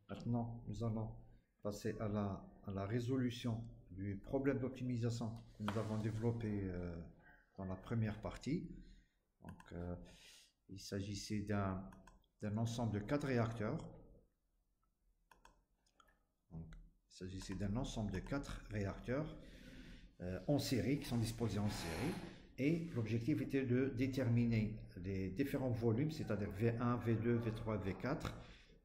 Maintenant, nous allons passer à la résolution du problème d'optimisation que nous avons développé dans la première partie. Donc, il s'agissait d'un ensemble de 4 réacteurs. Donc, il s'agissait d'un ensemble de 4 réacteurs en série, qui sont disposés en série. Et l'objectif était de déterminer les différents volumes, c'est-à-dire V1, V2, V3, V4,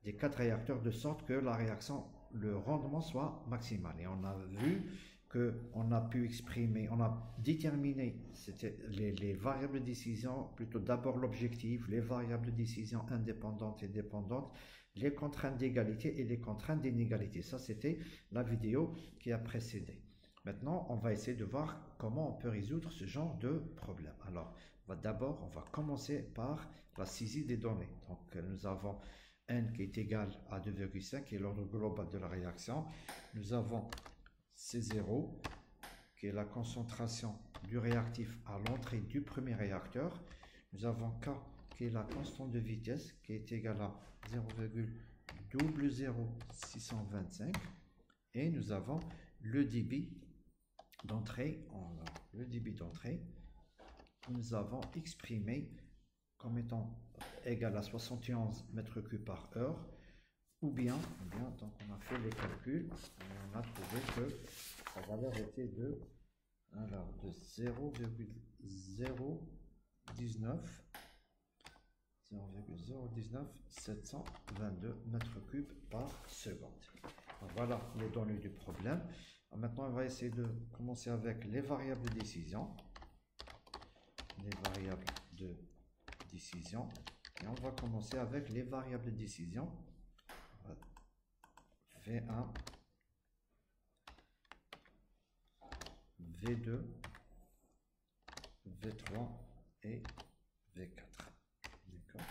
des 4 réacteurs, de sorte que la réaction, le rendement soit maximal. Et on a vu qu'on a pu exprimer, on a déterminé les variables de décision, plutôt d'abord l'objectif, les variables de décision indépendantes et dépendantes, les contraintes d'égalité et les contraintes d'inégalité. Ça, c'était la vidéo qui a précédé. Maintenant, on va essayer de voir comment on peut résoudre ce genre de problème. Alors, d'abord, on va commencer par la saisie des données. Donc, nous avons N qui est égal à 2,5, qui est l'ordre global de la réaction. Nous avons C0, qui est la concentration du réactif à l'entrée du premier réacteur. Nous avons K, qui est la constante de vitesse, qui est égale à 0,00625. Et nous avons le débit d'entrée, nous avons exprimé comme étant égal à 71 mètres cubes par heure, ou bien donc on a fait les calculs et on a trouvé que la valeur était de 0,019 mètres cubes par seconde. Donc voilà les données du problème. Maintenant, on va essayer de commencer avec les variables de décision. Et on va commencer avec les variables de décision. V1, V2, V3 et V4. D'accord.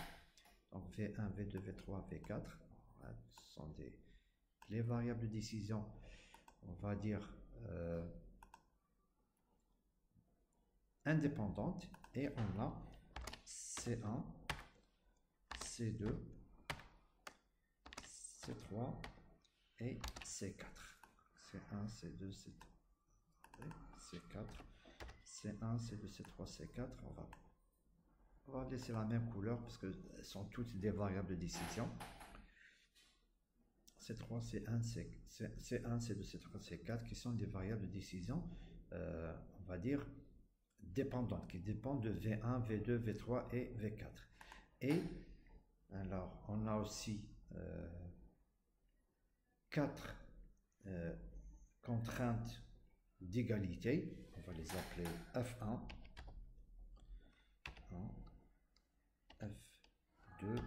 Donc V1, V2, V3, V4. Ce sont les variables de décision, on va dire indépendantes, et on a C1, C2, C3 et C4. C1, C2, C3, C4, C1, C2, C3, C4. On va laisser la même couleur parce que elles sont toutes des variables de décision. C3, C1, C2, C3, C4 qui sont des variables de décision, on va dire, dépendantes, qui dépendent de V1, V2, V3 et V4. Et alors, on a aussi 4 contraintes d'égalité, on va les appeler F1, F2,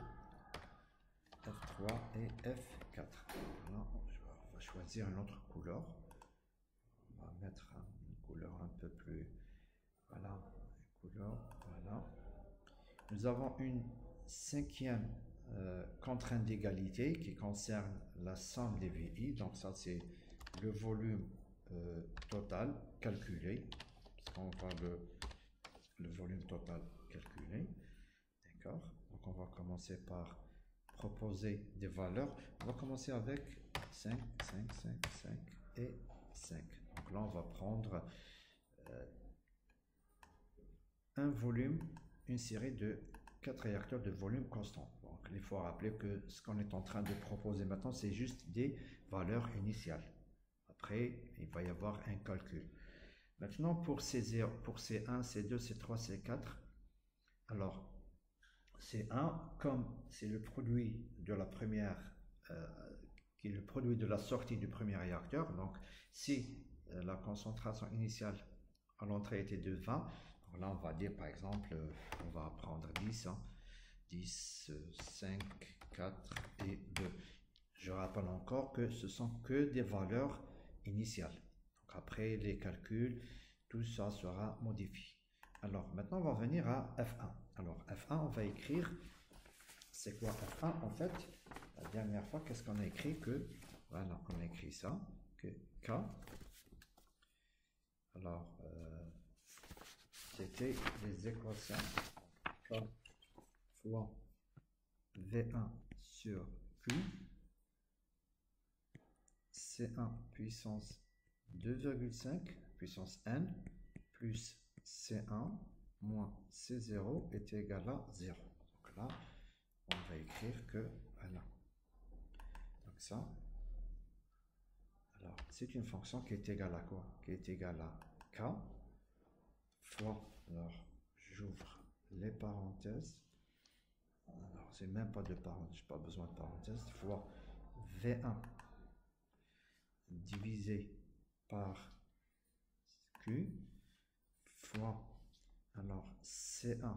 F3 et F4. Là, on va choisir une autre couleur. On va mettre une couleur un peu plus... Voilà, couleur, voilà. Nous avons une 5e contrainte d'égalité qui concerne la somme des VI. Donc ça, c'est le volume total calculé. Parce qu'on va le volume total calculé. D'accord. Donc on va commencer par proposer des valeurs. On va commencer avec 5, 5, 5, 5 et 5. Donc là, on va prendre un volume, une série de 4 réacteurs de volume constant. Donc il faut rappeler que ce qu'on est en train de proposer maintenant, c'est juste des valeurs initiales. Après, il va y avoir un calcul. Maintenant, pour C0, pour C1, C2, C3, C4, alors C1, comme c'est le produit de la première, qui est le produit de la sortie du premier réacteur, donc si la concentration initiale à l'entrée était de 20, alors là on va dire par exemple, on va prendre 10, 10, 5, 4 et 2. Je rappelle encore que ce sont que des valeurs initiales. Donc après les calculs, tout ça sera modifié. Alors maintenant on va venir à F1. Alors F1, on va écrire, c'est quoi F1 en fait? La dernière fois, qu'est-ce qu'on a écrit? Que voilà, on a écrit ça, que K. Alors c'était les équations K fois V1 sur Q, C1 puissance 2,5 puissance n plus C1 moins C0 est égal à 0. Donc là, on va écrire que, voilà. Donc ça, alors c'est une fonction qui est égale à quoi? Qui est égale à K fois, alors j'ouvre les parenthèses, alors c'est même pas de parenthèses, pas besoin de parenthèses, fois V1 divisé par Q fois, alors C1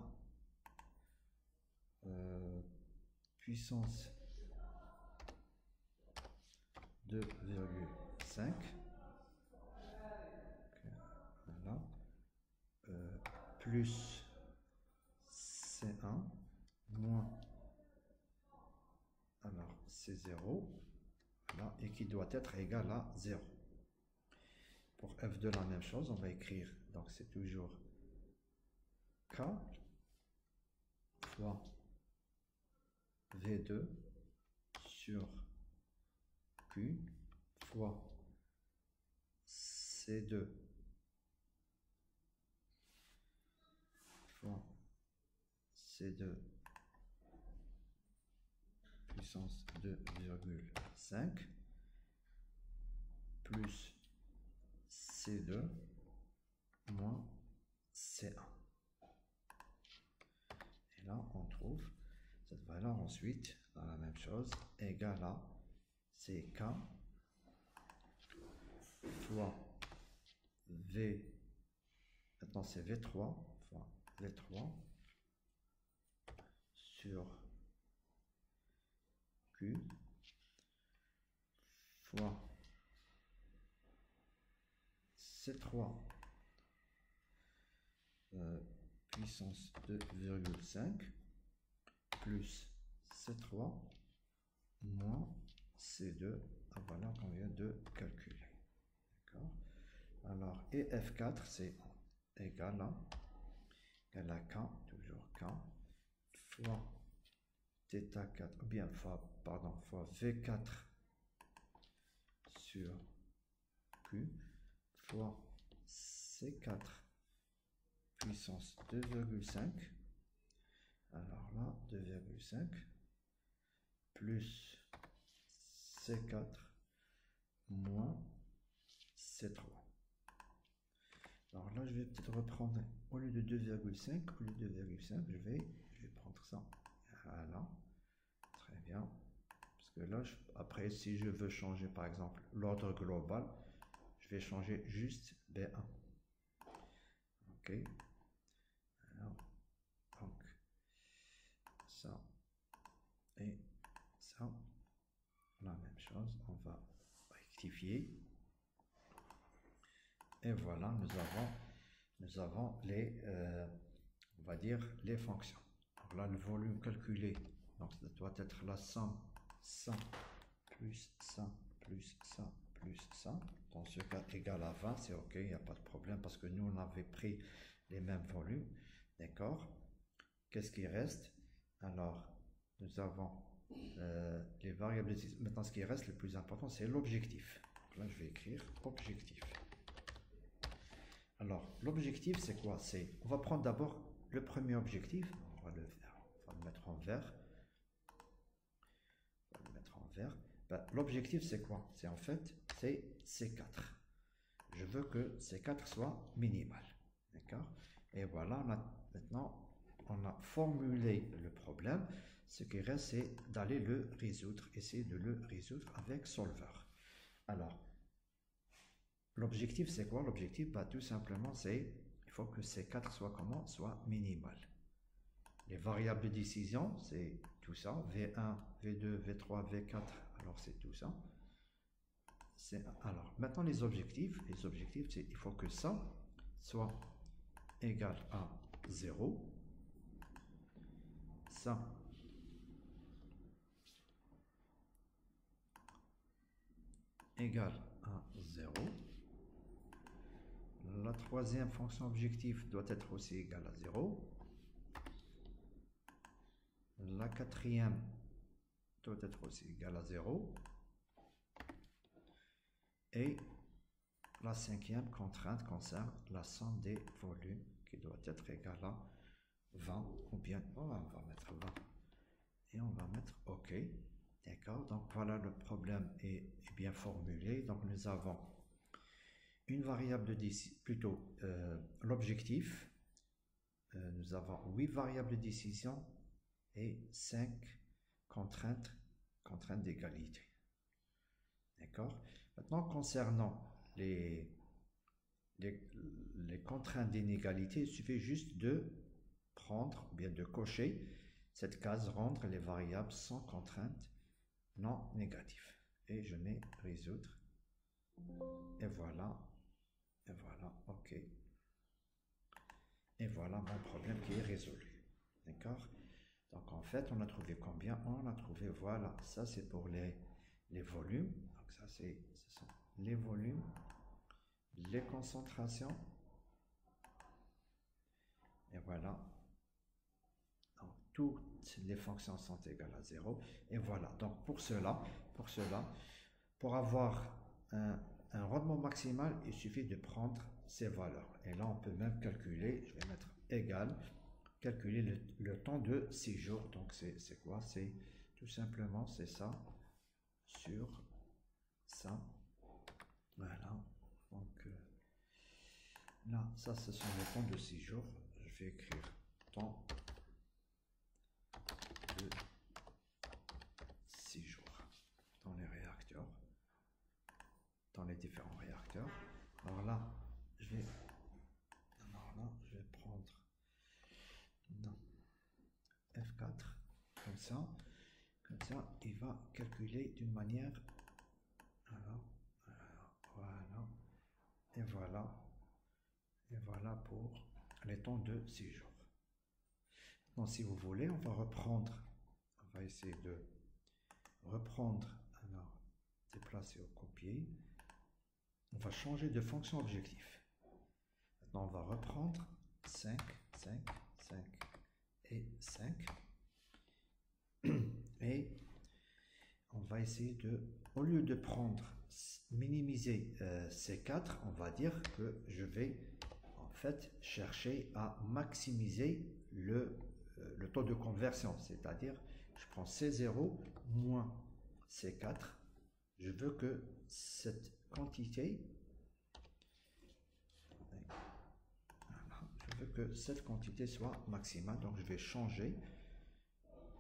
puissance 2,5, voilà, plus C1 moins, alors C0, voilà, et qui doit être égal à 0. Pour F2, la même chose, on va écrire, donc c'est toujours K fois V2 sur Q fois C2 fois C2 puissance 2,5 plus C2 moins C1. Et là, on trouve cette valeur ensuite dans la même chose, égale à CK fois V, maintenant c'est V3 fois V3 sur Q fois C3 puissance 2,5 plus C3 moins C2, la valeur qu'on vient de calculer. D'accord. Alors, et F4, c'est égal à K, toujours K, fois θ4, ou bien fois V4 sur Q, fois C4 puissance 2,5, alors là, 2,5, plus C4 moins C3. Alors là, je vais peut-être reprendre, au lieu de 2,5, je vais prendre ça. Voilà, très bien. Parce que là, après, si je veux changer, par exemple, l'ordre global, je vais changer juste B1. Ok. Alors, donc, ça et ça, la même chose, on va rectifier. Et voilà, nous avons les, on va dire, les fonctions. Alors là, le volume calculé, donc ça doit être la somme, ça, plus ça, plus ça, plus ça. Dans ce cas, égal à 20, c'est OK, il n'y a pas de problème, parce que nous, on avait pris les mêmes volumes. D'accord? Qu'est-ce qui reste? Alors, nous avons les variables. Maintenant, ce qui reste, le plus important, c'est l'objectif. Là, je vais écrire objectif. Alors, l'objectif, c'est quoi? On va prendre d'abord le premier objectif. On va le mettre en vert. Ben, l'objectif, c'est quoi? C'est en fait, c'est C4. Je veux que C4 soit minimal. D'accord? Et voilà, maintenant, on a formulé le problème. Ce qui reste, c'est d'aller le résoudre. Essayer de le résoudre avec Solver. Alors, l'objectif, c'est quoi? L'objectif, bah, tout simplement, c'est il faut que C4 soit comment? Soit minimal. Les variables de décision, c'est tout ça. V1, V2, V3, V4, alors c'est tout ça. Alors, maintenant les objectifs. Les objectifs, c'est il faut que ça soit égal à 0. Ça égal à 0. La troisième fonction objectif doit être aussi égale à 0. La quatrième doit être aussi égale à 0. Et la cinquième contrainte concerne la somme des volumes qui doit être égale à 20 ou bien, on va mettre 20 et on va mettre OK. D'accord, donc voilà, le problème est bien formulé. Donc nous avons une variable de décision, plutôt l'objectif. Nous avons 8 variables de décision et 5 contraintes d'égalité. D'accord. Maintenant, concernant les contraintes d'inégalité, il suffit juste de prendre, ou bien de cocher cette case, rendre les variables sans contrainte non négatives. Et je mets résoudre. Et voilà, OK. Et voilà mon problème qui est résolu. D'accord? Donc en fait, on a trouvé combien? On a trouvé, voilà, ça c'est pour les volumes. Donc ça ce sont les volumes, les concentrations. Et voilà. Donc toutes les fonctions sont égales à 0. Et voilà. Donc pour cela, pour avoir un rendement maximal, il suffit de prendre ces valeurs. Et là, on peut même calculer, je vais mettre égal, calculer le temps de séjour. Donc c'est quoi? C'est tout simplement, c'est ça sur ça. Voilà. Donc là, ça, ce sont les temps de séjour. Je vais écrire temps de séjour dans les réacteurs, dans les différents réacteurs. Alors là, je vais prendre F4 comme ça, il va calculer d'une manière. Alors, voilà, et voilà pour les temps de séjour. Donc, si vous voulez, on va essayer de reprendre, alors, déplacer au copier. On va changer de fonction objectif. Maintenant, on va reprendre 5, 5, 5 et 5. Et on va essayer de, au lieu de prendre, minimiser ces 4, on va dire que je vais en fait chercher à maximiser le taux de conversion. C'est-à-dire, je prends C0 moins C4. Je veux que cette quantité, soit maximale. Donc je vais changer.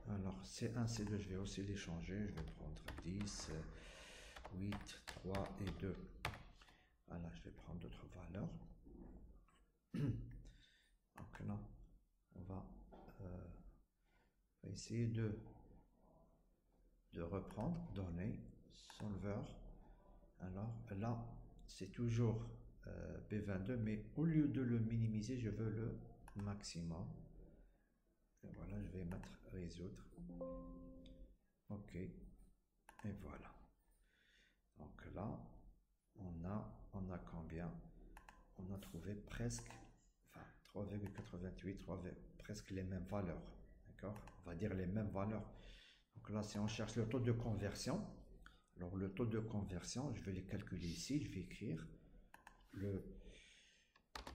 Alors C1, C2, je vais aussi les changer. Je vais prendre 10, 8, 3 et 2. Voilà, je vais prendre d'autres valeurs. Donc là, on va essayer de reprendre, données, solver. Alors là, c'est toujours B22, mais au lieu de le minimiser, je veux le maximum. Et voilà, je vais mettre résoudre. OK. Et voilà. Donc là, on a combien? On a trouvé presque, enfin 3,88, presque les mêmes valeurs. D'accord? On va dire les mêmes valeurs. Donc là, si on cherche le taux de conversion, alors le taux de conversion, je vais les calculer ici. Je vais écrire le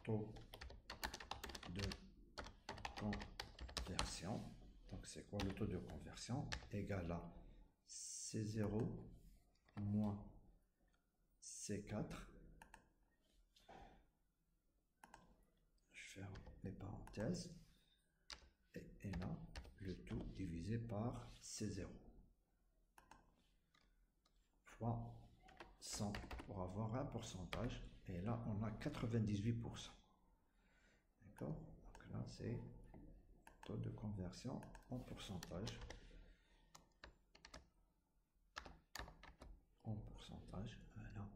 taux de conversion. Donc c'est quoi le taux de conversion? Égal à C0 moins C4. Je ferme les parenthèses. Et là, le tout divisé par C0 fois 100 pour avoir un pourcentage. Et là, on a 98%. D'accord? Donc là, c'est taux de conversion en pourcentage. Voilà.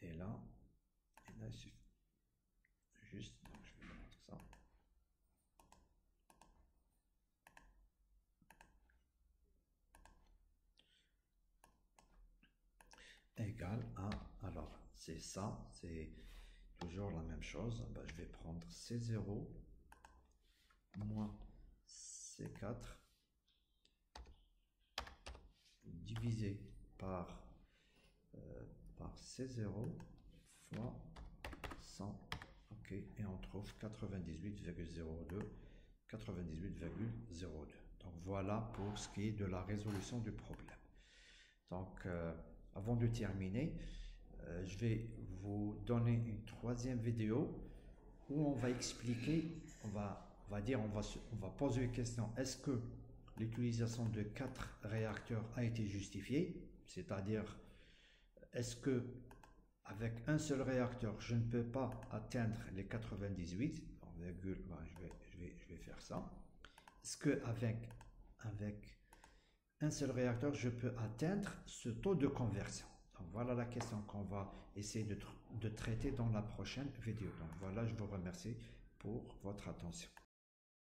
Et là, il suffit juste, donc je vais mettre ça. Égal à, alors c'est ça, c'est toujours la même chose. Ben, je vais prendre C0 moins C4 divisé par C0 fois 100. Ok, et on trouve 98,02. 98,02. Donc voilà pour ce qui est de la résolution du problème. Donc avant de terminer, je vais vous donner une troisième vidéo où on va expliquer, on va poser une question: est-ce que l'utilisation de 4 réacteurs a été justifiée? C'est-à-dire, est-ce que avec un seul réacteur, je ne peux pas atteindre les 98, je vais faire ça. Est-ce qu'avec un seul réacteur, je peux atteindre ce taux de conversion? Donc voilà la question qu'on va essayer de traiter dans la prochaine vidéo. Donc voilà, je vous remercie pour votre attention.